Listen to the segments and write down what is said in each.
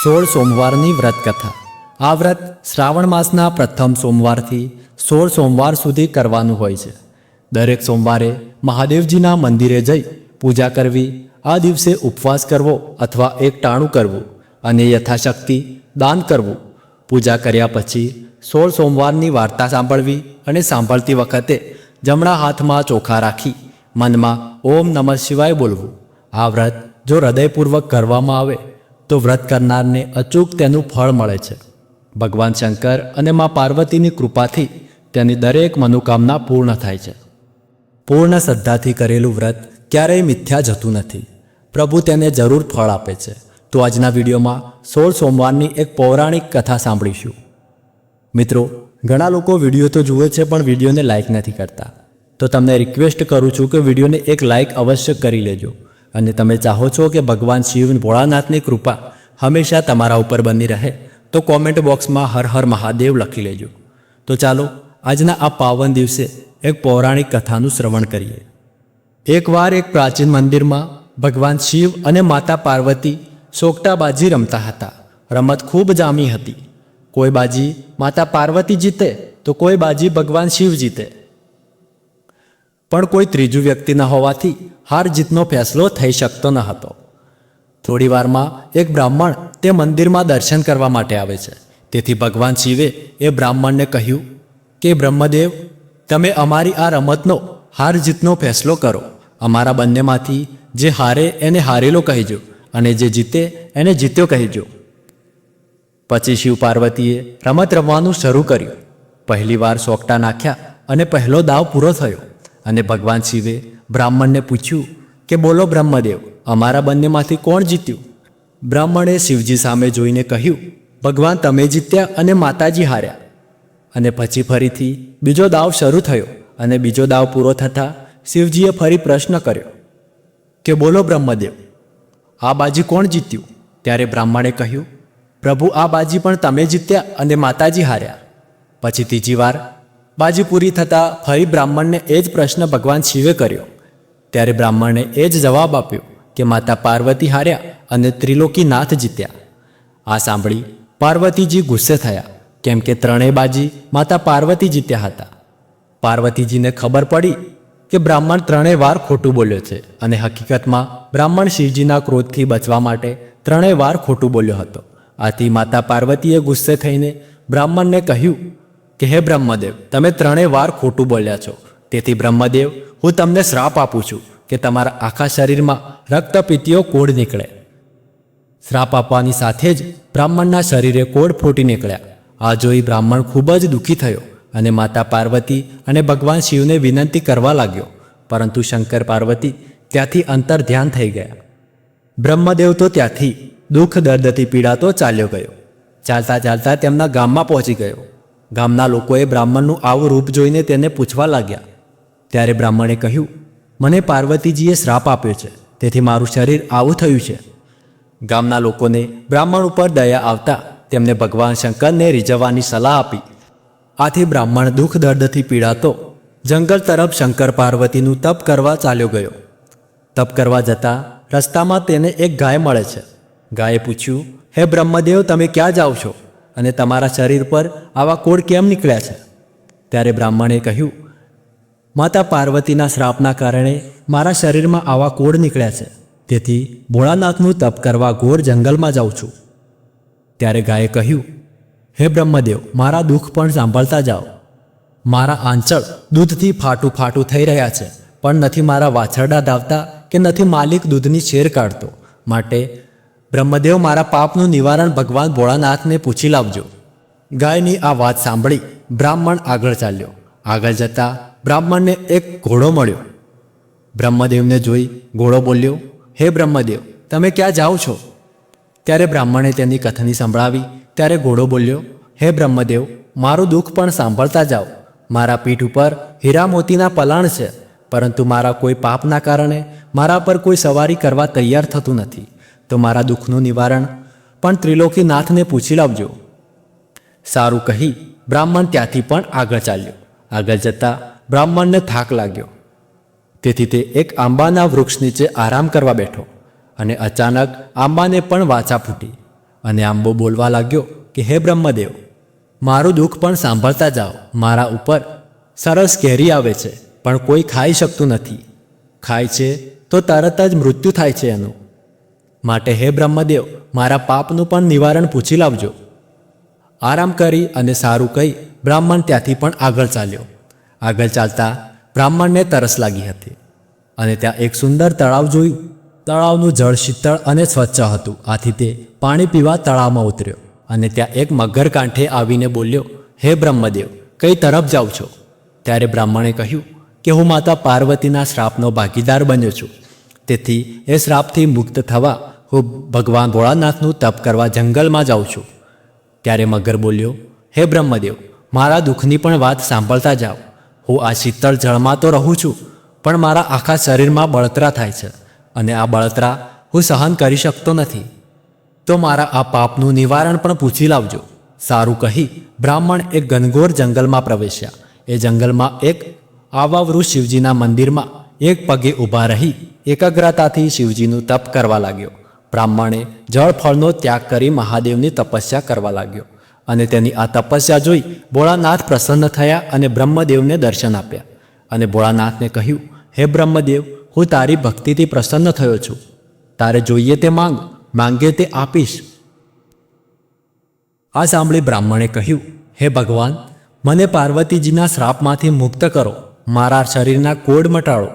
સોળ સોમવારની વ્રત કથા। આ વ્રત શ્રાવણ માસના પ્રથમ સોમવારથી 16 સોમવાર સુધી કરવાનું હોય છે। દરેક સોમવારે મહાદેવજીના મંદિરે જઈ પૂજા કરવી, આ દિવસે ઉપવાસ કરવો અથવા એક ટાણું કરવું અને યથાશક્તિ દાન કરવું। પૂજા કર્યા પછી 16 સોમવારની વાર્તા સાંભળવી અને સાંભળતી વખતે જમણા હાથમાં ચોખા રાખી મનમાં ઓમ નમઃ શિવાય બોલવું। આ વ્રત જો હૃદયપૂર્વક કરવામાં આવે તો વ્રત કરનારને અચૂક તેનું ફળ મળે છે। ભગવાન શંકર અને મા પાર્વતીની કૃપાથી તેની દરેક મનોકામના પૂર્ણ થાય છે। પૂર્ણ શ્રદ્ધાથી કરેલું વ્રત ક્યારેય મિથ્યા જતું નથી, પ્રભુ તેને જરૂર ફળ આપે છે। તો આજના વિડીયોમાં 16 સોમવારની એક પૌરાણિક કથા સાંભળીશું। મિત્રો, ઘણા લોકો વિડીયો તો જુએ છે પણ વિડીયોને લાઇક નથી કરતા, તો તમને રિક્વેસ્ટ કરું છું કે વિડીયોને એક લાઇક અવશ્ય કરી લેજો અને તમે ચાહો છો કે ભગવાન શિવ ભોળાનાથની કૃપા હંમેશા તમારા ઉપર બની રહે તો કોમેન્ટ બોક્સમાં હર હર મહાદેવ લખી લેજો। તો ચાલો આજના આ પાવન દિવસે એક પૌરાણિક કથાનું શ્રવણ કરીએ। એકવાર એક પ્રાચીન મંદિરમાં ભગવાન શિવ અને માતા પાર્વતી સોગટાબાજી રમતા હતા। રમત ખૂબ જામી હતી। કોઈ બાજી માતા પાર્વતી જીતે તો કોઈ બાજી ભગવાન શિવ જીતે, પણ કોઈ ત્રીજું વ્યક્તિ ન હોવાથી હાર જીતનો ફેસલો થઈ શકતો ન હતો। થોડી વારમાં એક બ્રાહ્મણ તે મંદિરમાં દર્શન કરવા માટે આવે છે। તેથી ભગવાન શિવે એ બ્રાહ્મણને કહ્યું કે બ્રહ્મદેવ, તમે અમારી આ રમતનો હાર જીતનો ફેસલો કરો। અમારા બંનેમાંથી જે હારે એને હારેલો કહેજો અને જે જીતે એને જીત્યો કહેજો। પછી શિવ પાર્વતીએ રમત રમવાનું શરૂ કર્યું। પહેલી વાર સોગટા નાખ્યા અને પહેલો દાવ પૂરો થયો અને ભગવાન શિવે બ્રાહ્મણને પૂછ્યું કે બોલો બ્રહ્મદેવ, અમારા બંનેમાંથી કોણ જીત્યું? બ્રાહ્મણે શિવજી સામે જોઈને કહ્યું, ભગવાન તમે જીત્યા અને માતાજી હાર્યા। અને પછી ફરીથી બીજો દાવ શરૂ થયો અને બીજો દાવ પૂરો થતાં શિવજીએ ફરી પ્રશ્ન કર્યો કે બોલો બ્રહ્મદેવ, આ બાજી કોણ જીત્યું? ત્યારે બ્રાહ્મણે કહ્યું, પ્રભુ આ બાજી પણ તમે જીત્યા અને માતાજી હાર્યા। પછી ત્રીજી વાર બાજી પૂરી થતાં ફરી બ્રાહ્મણને એ જ પ્રશ્ન ભગવાન શિવે કર્યો। ત્યારે બ્રાહ્મણે એ જ જવાબ આપ્યો કે માતા પાર્વતી હાર્યા અને ત્રિલોકીનાથ જીત્યા। આ સાંભળી પાર્વતીજી ગુસ્સે થયા, કેમ કે ત્રણેય બાજી માતા પાર્વતી જીત્યા હતા। પાર્વતીજીને ખબર પડી કે બ્રાહ્મણ ત્રણેય વાર ખોટું બોલ્યો છે અને હકીકતમાં બ્રાહ્મણ શિવજીના ક્રોધથી બચવા માટે ત્રણેય વાર ખોટું બોલ્યો હતો। આથી માતા પાર્વતીએ ગુસ્સે થઈને બ્રાહ્મણને કહ્યું કે હે બ્રહ્મદેવ, તમે ત્રણેય વાર ખોટું બોલ્યા છો, તેથી બ્રહ્મદેવ હું તમને શ્રાપ આપું છું કે તમારા આખા શરીરમાં રક્તપીતીઓ કોડ નીકળે। શ્રાપ આપવાની સાથે જ બ્રાહ્મણના શરીરે કોડ ફૂટી નીકળ્યા। આ જોઈ બ્રાહ્મણ ખૂબ જ દુઃખી થયો અને માતા પાર્વતી અને ભગવાન શિવને વિનંતી કરવા લાગ્યો, પરંતુ શંકર પાર્વતી ત્યાંથી અંતર ધ્યાન થઈ ગયા। બ્રહ્મદેવ તો ત્યાંથી દુઃખ દર્દથી પીડાતો ચાલ્યો ગયો। ચાલતા ચાલતા તેમના ગામમાં પહોંચી ગયો। ગામના લોકોએ બ્રાહ્મણનું આવું રૂપ જોઈને તેને પૂછવા લાગ્યા। ત્યારે બ્રાહ્મણે કહ્યું, મને પાર્વતીજીએ શ્રાપ આપ્યો છે, તેથી મારું શરીર આવું થયું છે। ગામના લોકોને બ્રાહ્મણ ઉપર દયા આવતા તેમને ભગવાન શંકરને રીઝવવાની સલાહ આપી। આથી બ્રાહ્મણ દુઃખ દર્દથી પીડાતો જંગલ તરફ શંકર પાર્વતીનું તપ કરવા ચાલ્યો ગયો। તપ કરવા જતાં રસ્તામાં તેને એક ગાય મળે છે। ગાયે પૂછ્યું, હે બ્રહ્મદેવ, તમે ક્યાં જાઓ છો અને તમારા શરીર પર આવા કોડ કેમ નીકળ્યા છે? ત્યારે બ્રાહ્મણે કહ્યું, માતા પાર્વતીના શ્રાપના કારણે મારા શરીરમાં આવા કોડ નીકળ્યા છે, તેથી ભોળાનાથનું તપ કરવા ઘોર જંગલમાં જાઉં છું। ત્યારે ગાયે કહ્યું, હે બ્રહ્મદેવ, મારા દુઃખ પણ સાંભળતા જાઓ। મારા આંચળ દૂધથી ફાટું ફાટું થઈ રહ્યા છે, પણ નથી મારા વાછરડા ધાવતા કે નથી માલિક દૂધની શેર કાઢતો, માટે બ્રહ્મદેવ મારા પાપનું નિવારણ ભગવાન ભોળાનાથને પૂછી લાવજો। ગાયની આ વાત સાંભળી બ્રાહ્મણ આગળ ચાલ્યો। આગળ જતાં બ્રાહ્મણને એક ઘોડો મળ્યો। બ્રહ્મદેવને જોઈ ઘોડો બોલ્યો, હે બ્રહ્મદેવ, તમે ક્યાં જાઓ છો? ત્યારે બ્રાહ્મણે તેની કથની સંભળાવી। ત્યારે ઘોડો બોલ્યો, હે બ્રહ્મદેવ, મારું દુઃખ પણ સાંભળતા જાઓ। મારા પીઠ ઉપર હીરા મોતીના પલાણ છે, પરંતુ મારા કોઈ પાપના કારણે મારા પર કોઈ સવારી કરવા તૈયાર થતું નથી, તો મારા દુઃખનું નિવારણ પણ ત્રિલોકીનાથને પૂછી લાવજો। સારું કહી બ્રાહ્મણ ત્યાંથી પણ આગળ ચાલ્યો। આગળ જતાં બ્રાહ્મણને થાક લાગ્યો। તેથી તે એક આંબાના વૃક્ષ નીચે આરામ કરવા બેઠો અને અચાનક આંબાને પણ વાચા ફૂટી અને આંબો બોલવા લાગ્યો કે હે બ્રહ્મદેવ, મારું દુઃખ પણ સાંભળતા જાઓ. મારા ઉપર સરસ કેરી આવે છે પણ કોઈ ખાઈ શકતું નથી. ખાય છે તો તરત જ મૃત્યુ થાય છે એનું. માટે હે બ્રહ્મદેવ, મારા પાપનું પણ નિવારણ પૂછી લાવજો. આરામ કરી અને સારું કહી બ્રાહ્મણ ત્યાંથી પણ આગળ ચાલ્યો. આગળ ચાલતા બ્રાહ્મણને તરસ લાગી હતી અને ત્યાં એક સુંદર તળાવ જોયું. તળાવનું જળ શીતળ અને સ્વચ્છ હતું. આથી તે પાણી પીવા તળાવમાં ઉતર્યો અને ત્યાં એક મગર કાંઠે આવીને બોલ્યો, હે બ્રહ્મદેવ, કઈ તરફ જાઉં છો? ત્યારે બ્રાહ્મણે કહ્યું કે હું માતા પાર્વતીના શ્રાપનો ભાગીદાર બન્યો છું. તેથી એ શ્રાપથી મુક્ત થવા હું ભગવાન ભોળાનાથનું તપ કરવા જંગલમાં જાઉં છું. ત્યારે મગર બોલ્યો, હે બ્રહ્મદેવ, મારા દુઃખની પણ વાત સાંભળતા જાઓ. હું આ શીતળ જળમાં તો રહું છું પણ મારા આખા શરીરમાં બળતરા થાય છે અને આ બળતરા હું સહન કરી શકતો નથી. તો મારા આ પાપનું નિવારણ પણ પૂછી લાવજો. સારું કહી બ્રાહ્મણ એક ઘનઘોર જંગલમાં પ્રવેશ્યા. એ જંગલમાં એક આવા વૃક્ષ શિવજીના મંદિરમાં એક પગે ઊભા રહી એકાગ્રતાથી શિવજીનું તપ કરવા લાગ્યો. બ્રાહ્મણે જળ ફળનો ત્યાગ કરી મહાદેવની તપસ્યા કરવા લાગ્યો અને તેની આ તપસ્યા જોઈ ભોળાનાથ પ્રસન્ન થયા અને બ્રહ્મદેવને દર્શન આપ્યા અને ભોળાનાથને કહ્યું, હે બ્રહ્મદેવ, હું તારી ભક્તિથી પ્રસન્ન થયો છું. તારે જોઈએ તે માંગે તે આપીશ. આ સાંભળી બ્રાહ્મણે કહ્યું, હે ભગવાન, મને પાર્વતીજીના શ્રાપમાંથી મુક્ત કરો. મારા શરીરના કોડ મટાડો.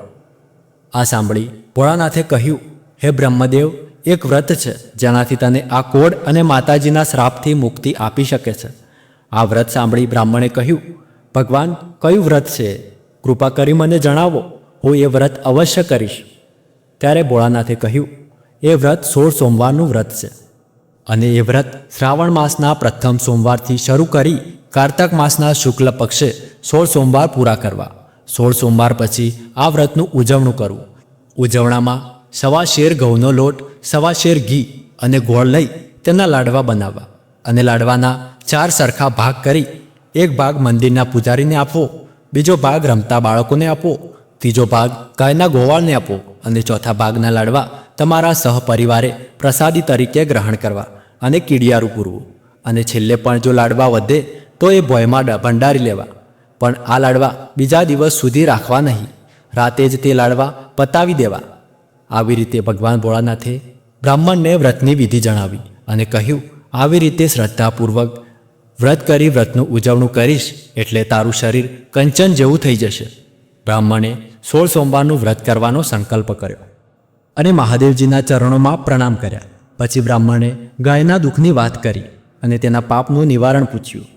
આ સાંભળી ભોળાનાથે કહ્યું, હે બ્રહ્મદેવ, એક વ્રત છે જેનાથી તને આ કોડ અને માતાજીના શ્રાપથી મુક્તિ આપી શકે છે. આ વ્રત સાંભળી બ્રાહ્મણે કહ્યું, ભગવાન, કયું વ્રત છે? કૃપા કરી મને જણાવો, હું એ વ્રત અવશ્ય કરીશ. ત્યારે ભોળાનાથે કહ્યું, એ વ્રત 16 સોમવારનું વ્રત છે અને એ વ્રત શ્રાવણ માસના પ્રથમ સોમવારથી શરૂ કરી કારતક માસના શુક્લ પક્ષે 16 સોમવાર પૂરા કરવા. 16 સોમવાર પછી આ વ્રતનું ઉજવણું કરવું. ઉજવણામાં 1.25 શેર ઘઉંનો લોટ, 1.25 શેર ઘી અને ગોળ લઈ તેના લાડવા બનાવવા અને લાડવાના 4 સરખા ભાગ કરી એક ભાગ મંદિરના પૂજારીને આપવો, બીજો ભાગ રમતા બાળકોને આપવો, ત્રીજો ભાગ ગાયના ગોવાળને આપવો અને ચોથા ભાગના લાડવા તમારા સહપરિવારે પ્રસાદી તરીકે ગ્રહણ કરવા અને કીડિયારું પૂરવું. અને છેલ્લે પણ જો લાડવા વધે તો એ ભોયમાં ભંડારી લેવા. પણ આ લાડવા બીજા દિવસ સુધી રાખવા નહીં. રાતે જ તે લાડવા પતાવી દેવા. આવી રીતે ભગવાન ભોળાનાથે બ્રાહ્મણને વ્રતની વિધિ જણાવી અને કહ્યું, આવી રીતે શ્રદ્ધાપૂર્વક વ્રત કરી વ્રતનું ઉજવણું કરીશ એટલે તારું શરીર કંચન જેવું થઈ જશે. બ્રાહ્મણે 16 સોમવારનું વ્રત કરવાનો સંકલ્પ કર્યો અને મહાદેવજીના ચરણોમાં પ્રણામ કર્યા. પછી બ્રાહ્મણે ગાયના દુઃખની વાત કરી અને તેના પાપનું નિવારણ પૂછ્યું.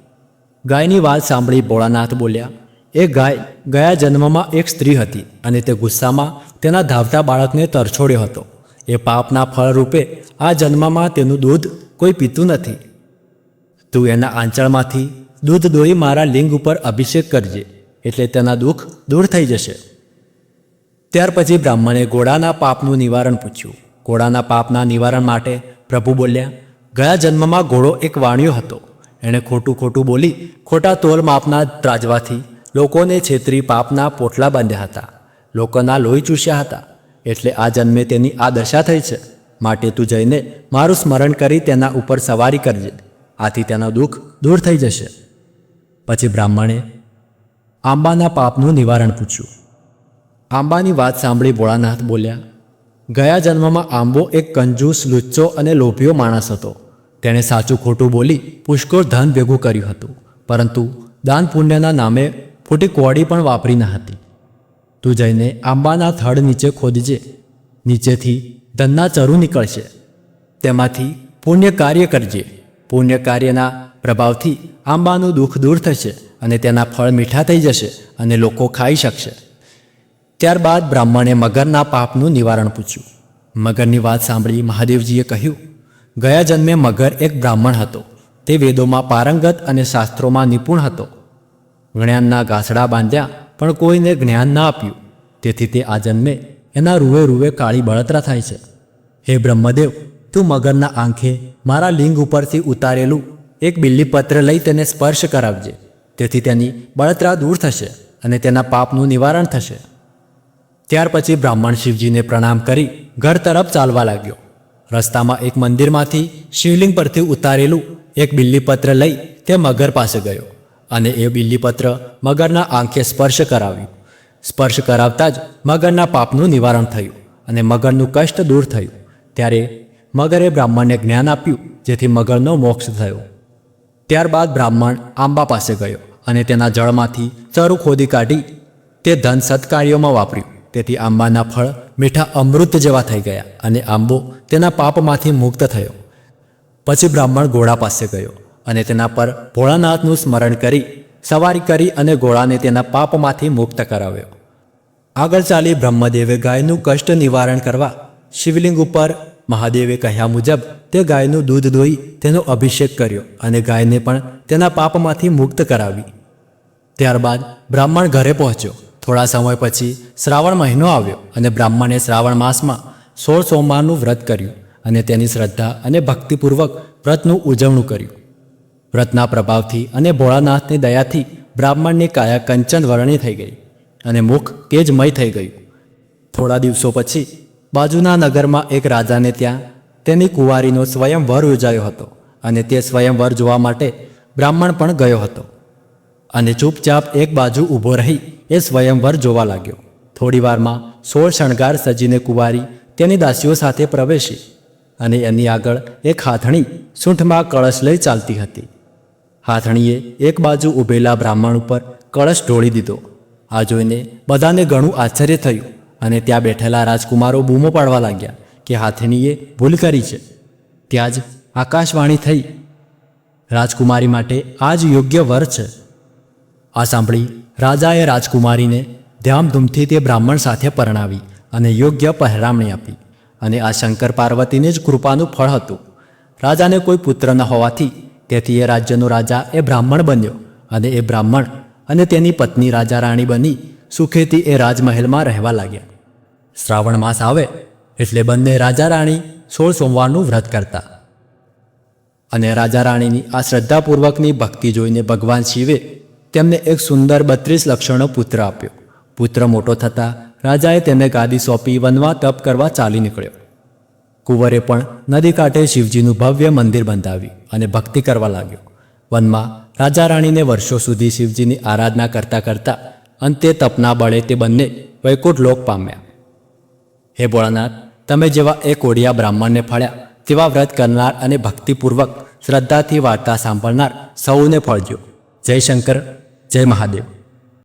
ગાયની વાત સાંભળી ભોળાનાથ બોલ્યા, એ ગાય ગયા જન્મમાં એક સ્ત્રી હતી અને તે ગુસ્સામાં તેના ધાવતા બાળકને તરછોડ્યો હતો. એ પાપના ફળ રૂપે આ જન્મમાં તેનું દૂધ કોઈ પીતું નથી. તું એના આંચળમાંથી દૂધ દોઈ મારા લિંગ ઉપર અભિષેક કરજે એટલે તેના દુઃખ દૂર થઈ જશે. ત્યાર પછી બ્રાહ્મણે ઘોડાના પાપનું નિવારણ પૂછ્યું. ઘોડાના પાપના નિવારણ માટે પ્રભુ બોલ્યા, ગયા જન્મમાં ઘોડો એક વાણિયો હતો. એણે ખોટું બોલી ખોટા તોલ માપના ત્રાજવાથી લોકોને છેતરી પાપના પોટલા બાંધ્યા હતા, લોકોના લોહી ચૂસ્યા હતા. એટલે આ જન્મે તેની આ દશા થઈ છે. માટે તું જઈને મારું સ્મરણ કરી તેના ઉપર સવારી કરજે, આથી તેના દુઃખ દૂર થઈ જશે. પછી બ્રાહ્મણે આંબાના પાપનું નિવારણ પૂછ્યું. આંબાની વાત સાંભળી ભોળાનાથ બોલ્યા, ગયા જન્મમાં આંબો એક કંજૂસ, લુચ્ચો અને લોભિયો માણસ હતો. તેણે સાચું ખોટું બોલી પુષ્કળ ધન ભેગું કર્યું હતું, પરંતુ દાન પુણ્યના નામે ખોટી કોડી પણ વાપરી ન હતી. તું જઈને આંબાના થડ નીચે ખોદજે. નીચેથી ધનના ચરુ નીકળશે. તેમાંથી પુણ્ય કાર્ય કરજે. પુણ્ય કાર્યના પ્રભાવથી આંબાનું દુઃખ દૂર થશે અને તેના ફળ મીઠા થઈ જશે અને લોકો ખાઈ શકશે. ત્યારબાદ બ્રાહ્મણે મગરના પાપનું નિવારણ પૂછ્યું. મગરની વાત સાંભળી મહાદેવજીએ કહ્યું, ગયા જન્મે મગર એક બ્રાહ્મણ હતો. તે વેદોમાં પારંગત અને શાસ્ત્રોમાં નિપુણ હતો. જ્ઞાનના ઘાસડા બાંધ્યા પણ કોઈને જ્ઞાન ના આપ્યું. તેથી તે આ જન્મે એના રૂવે કાળી બળતરા થાય છે. હે બ્રહ્મદેવ, તું મગરના આંખે મારા લિંગ ઉપરથી ઉતારેલું એક બિલ્લીપત્ર લઈ તેને સ્પર્શ કરાવજે. તેથી તેની બળતરા દૂર થશે અને તેના પાપનું નિવારણ થશે. ત્યાર પછી બ્રાહ્મણ શિવજીને પ્રણામ કરી ઘર તરફ ચાલવા લાગ્યો. રસ્તામાં એક મંદિરમાંથી શિવલિંગ પરથી ઉતારેલું એક બિલ્લીપત્ર લઈ તે મગર પાસે ગયો અને એ બિલ્લીપત્ર મગરના આંખે સ્પર્શ કરાવ્યું. સ્પર્શ કરાવતા જ મગરના પાપનું નિવારણ થયું અને મગરનું કષ્ટ દૂર થયું. ત્યારે મગરે બ્રાહ્મણને જ્ઞાન આપ્યું, જેથી મગરનો મોક્ષ થયો. ત્યારબાદ બ્રાહ્મણ આંબા પાસે ગયો અને તેના જળમાંથી ચરુ ખોદી કાઢી તે ધન સત્કાર્યોમાં વાપર્યું. તેથી આંબાના ફળ મીઠા અમૃત જેવા થઈ ગયા અને આંબો તેના પાપમાંથી મુક્ત થયો. પછી બ્રાહ્મણ ઘોડા પાસે ગયો અને તેના પર ભોળાનાથનું સ્મરણ કરી સવારી કરી અને ઘોડાને તેના પાપમાંથી મુક્ત કરાવ્યો. આગળ ચાલી બ્રહ્મદેવે ગાયનું કષ્ટ નિવારણ કરવા શિવલિંગ ઉપર મહાદેવે કહ્યા મુજબ તે ગાયનું દૂધ ધોઈ તેનો અભિષેક કર્યો અને ગાયને પણ તેના પાપમાંથી મુક્ત કરાવી. ત્યારબાદ બ્રાહ્મણ ઘરે પહોંચ્યો. થોડા સમય પછી શ્રાવણ મહિનો આવ્યો અને બ્રાહ્મણે શ્રાવણ માસમાં 16 સોમવારનું વ્રત કર્યું અને તેની શ્રદ્ધા અને ભક્તિપૂર્વક વ્રતનું ઉજવણું કર્યું. વ્રતના પ્રભાવથી અને ભોળાનાથની દયાથી બ્રાહ્મણની કાયા કંચન વર્ણી થઈ ગઈ અને મુખ તેજમય થઈ ગયું. થોડા દિવસો પછી બાજુના નગરમાં એક રાજાને ત્યાં તેની કુંવારીનો સ્વયંવર યોજાયો હતો અને તે સ્વયંવર જોવા માટે બ્રાહ્મણ પણ ગયો હતો અને ચૂપચાપ એક બાજુ ઊભો રહી એ સ્વયંવર જોવા લાગ્યો. થોડી વારમાં 16 શણગાર સજીને કુંવારી તેની દાસીઓ સાથે પ્રવેશી અને એની આગળ એક હાથણી સૂંઠમાં કળશ લઈ ચાલતી હતી. હાથણીએ એક બાજુ ઊભેલા બ્રાહ્મણ ઉપર કળશ ઢોળી દીધો. આ જોઈને બધાને ઘણું આશ્ચર્ય થયું અને ત્યાં બેઠેલા રાજકુમારો બૂમો પાડવા લાગ્યા કે હાથણીએ ભૂલ કરી છે. ત્યાં જ આકાશવાણી થઈ, રાજકુમારી માટે આ જ યોગ્ય વર છે. આ સાંભળી રાજાએ રાજકુમારીને ધામધૂમથી તે બ્રાહ્મણ સાથે પરણાવી અને યોગ્ય પહેરામણી આપી અને આ શંકર પાર્વતીની જ કૃપાનું ફળ હતું. રાજાને કોઈ પુત્ર ન હોવાથી તેથી એ રાજ્યનો રાજા એ બ્રાહ્મણ બન્યો અને એ બ્રાહ્મણ અને તેની પત્ની રાજા રાણી બની સુખેથી એ રાજમહેલમાં રહેવા લાગ્યા. શ્રાવણ માસ આવે એટલે બંને રાજા રાણી 16 સોમવારનું વ્રત કરતા અને રાજા રાણીની આ શ્રદ્ધાપૂર્વકની ભક્તિ જોઈને ભગવાન શિવે તેમને એક સુંદર 32 લક્ષણો પુત્ર આપ્યો. પુત્ર મોટો થતાં રાજાએ તેને ગાદી સોંપી વનમાં તપ કરવા ચાલી નીકળ્યો. કુંવરે પણ નદી કાંઠે શિવજીનું ભવ્ય મંદિર બંધાવ્યું અને ભક્તિ કરવા લાગ્યો. વનમાં રાજા રાણીને વર્ષો સુધી શિવજીની આરાધના કરતા કરતા અંતે તપના બળે તે બંને વૈકુંઠ લોક પામ્યા. હે ભોળાનાથ, તમે જેવા એક ઓડિયા બ્રાહ્મણને ફળ્યા તેવા વ્રત કરનાર અને ભક્તિપૂર્વક શ્રદ્ધાથી વાર્તા સાંભળનાર સૌને ફળજો. જય શંકર, જય મહાદેવ.